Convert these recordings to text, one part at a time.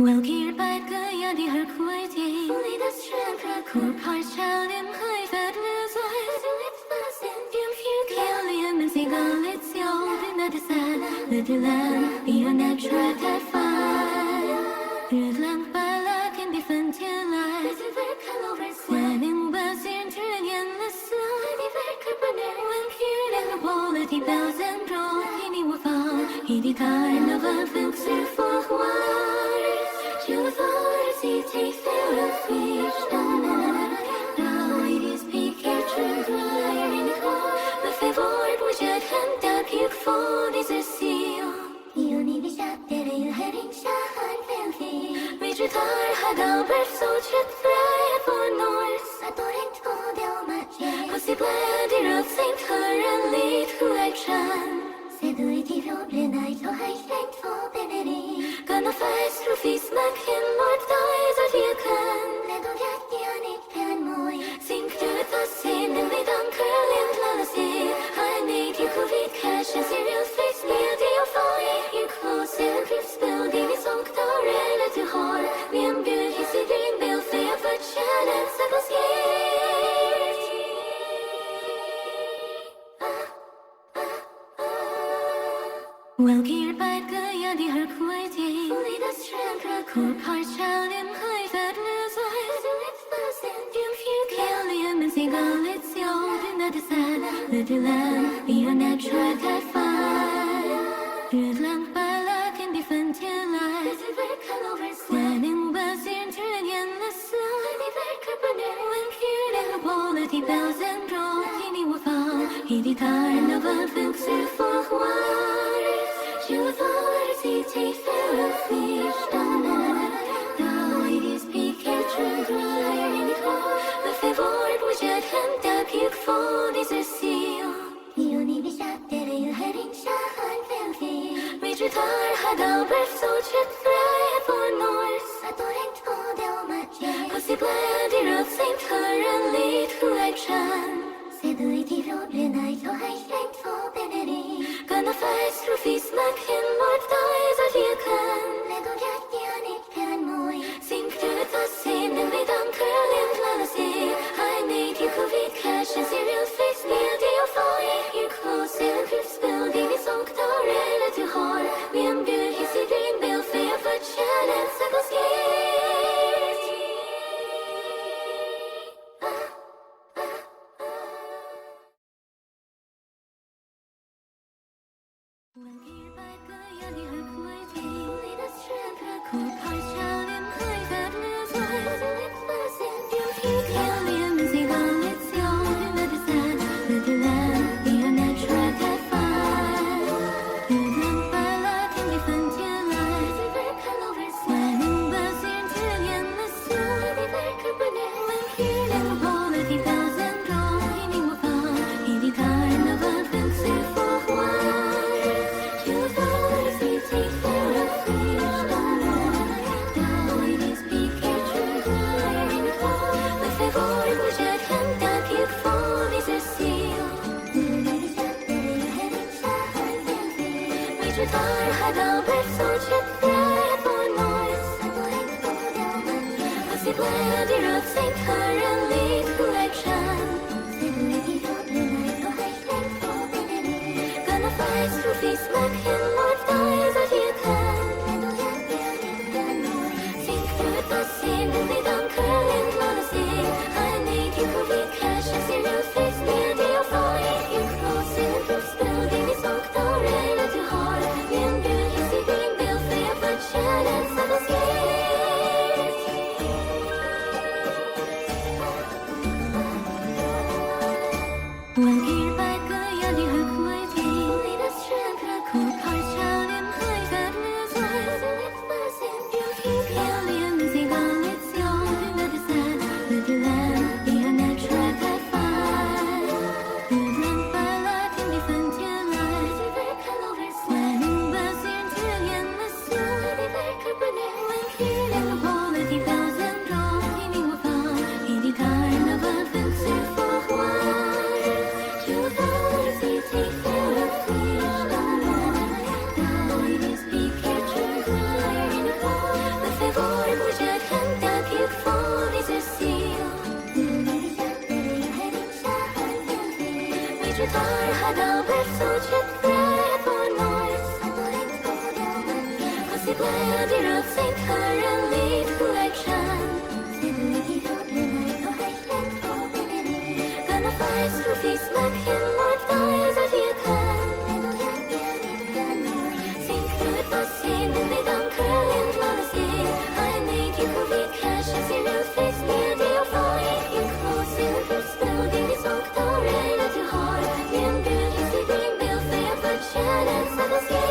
Welke bakken ja die haar kwijt is. Only the strength cool part child in high fat lose eyes. The lips pass in dim few Kelly and single it's your not sad. Little land be a natural that fire. Rượt lang ba la can be fun to life. When in buzz into an endless slow. When cured and the quality bells and roll. He will fall. He the kind of a filter for water. You thought he takes care of fish. Now it is bigger to glide in the cold. The favorite was yet hand up you for this a seal. You need be shot there, you heading shot and feel. Reach your tar, hug out, birth, so check fly for north. I don't want to go down much. Cause the bloody road seemed her and lead to action. Seduity of the night, so high strength for penalty. Gonna fight through feast, smack him, more ties that you can. Let go get the onic and more. Sink to the scene and lead on curling lullacy. I need you could read cash and serious face, beauty of folly. You close and grips building is on the red to horror. Me and beauty, see dream, build fair, but shannon, circles here. Welke bakken ja die haar kwijt is. Only the strength cool part child in high fat lose eyes. The lips pass in dim few Kelly and single it's your not sad. Little land be a natural that fire. Rượt lang ba la can be fun to life. When in buzz into an endless slow. When cured and the quality bells and roll. He will fall. He the kind of a filter for water. You thought he takes care of fish. Now it is bigger to glide in the cold. The favorite was yet hand up you for this a seal. You need be shot there, you heading shot and feel. Reach your tar, hug out, birth, so check fly for north. I don't want to go down much. Cause the bloody road seemed her and lead to action. Seduity of the night, so high strength for penalty. Gonna fight through feast, smack him, more ties that you can. Let go get the onic and more. Sink to the scene and lead on curling lullacy. I need you could read cash and serious face, beauty of folly. You close and grips building is on the red to horror. Me and beauty, see dream, build fair, but shannon, circles here. Welke bakken ja die haar kwijt is. Only the strength cool part bläddrar åt sin hör en lit-collection. Gonna fight through these black and white eyes of you can. Think through it, but see the lid on curling policy. I need you to read cash as you will face me a day of falling. You close in the spell, the result, the rain at your heart. The ambulance is sitting, they'll fair, but shadows of the sea.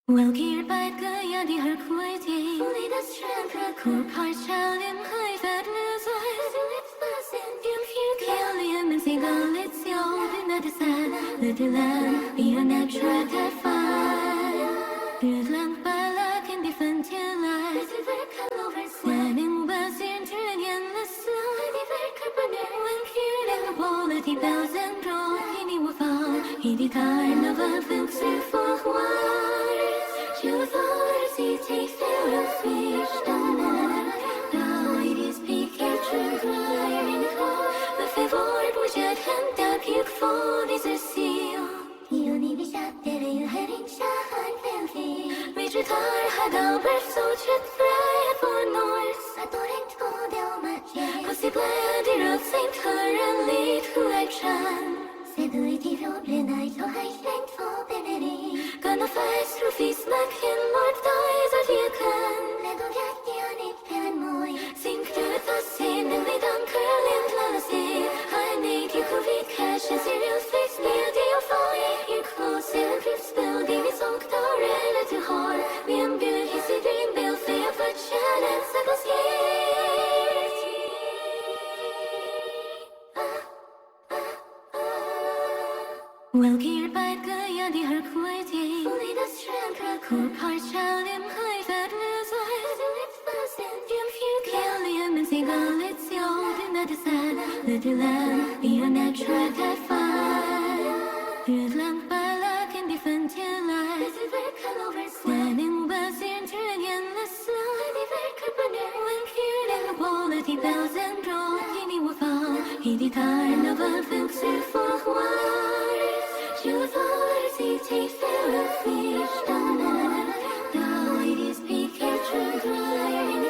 Well, geared by Gaia, the her quality. Only the strength, the core part, child in high fat news. It's passing, you Kalium and Seagull, it's your another side. Little land, be a natural cat fire. Good land by luck and different till life. When in was in the sun, when cured in the quality bells and draw, he will fall. He did time of a folks for why. You thought he takes care of fish, now it is Pikachu crying home. The favorite was yet hand up, you for this a seal. You need me shot there, you heading shine fancy. Which retire had our breath, so jet fly for north. I don't go down much, cause he bled the road, Saint her and lead to action. Stability for the night, so high strength for penalty. Gonna fight through feast like him, Lord dies as you can. Let go get the on it, and more. Sink to the scene, and we don't curl in policy. I need you to read cash and serious face me a deal for it. You close and clips building is on the rail at your heart. We imbue his dream, build fair, but shadows of us here. Welkeerbij ja die haar kwijting. Voel je dat schrank koop haar child in high that lose eyes. It's fast and you feel Kelly and see it's your another side. Little lamb, be a natural cat fire. Red lamp by luck and defend your life. This is very color standing bus in turning the slow. The very carpenter when cured and the quality bells and roll. He will fall. He the time of a fixer for a while. You thought he takes care of fish down now it is Pikachu crying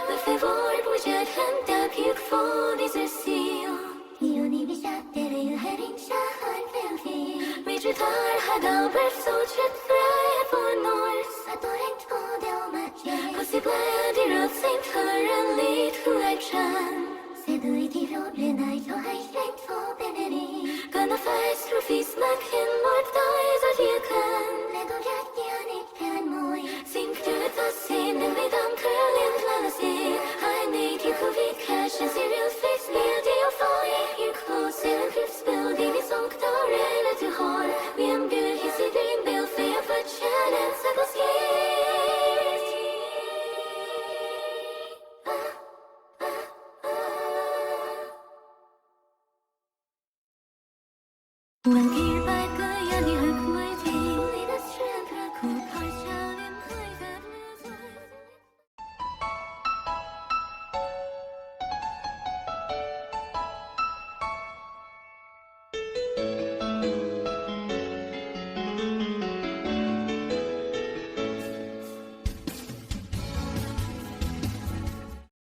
the favorite which I hand up you for this a seal you need be shot there you heading shot filthy which you thought had a breath so shit fly for north I don't go down much cause the blood the road seemed her and lead to action Seduity road and I so high strength for penalty Gonna fight through feast like him what dies as you can Let go get the it can more Sink to the scene and we don't curl in fallacy I need you could be cash and serious face build your fire You close and clips building is on the rail to hold We am good his dream build fair but challenge I go skate When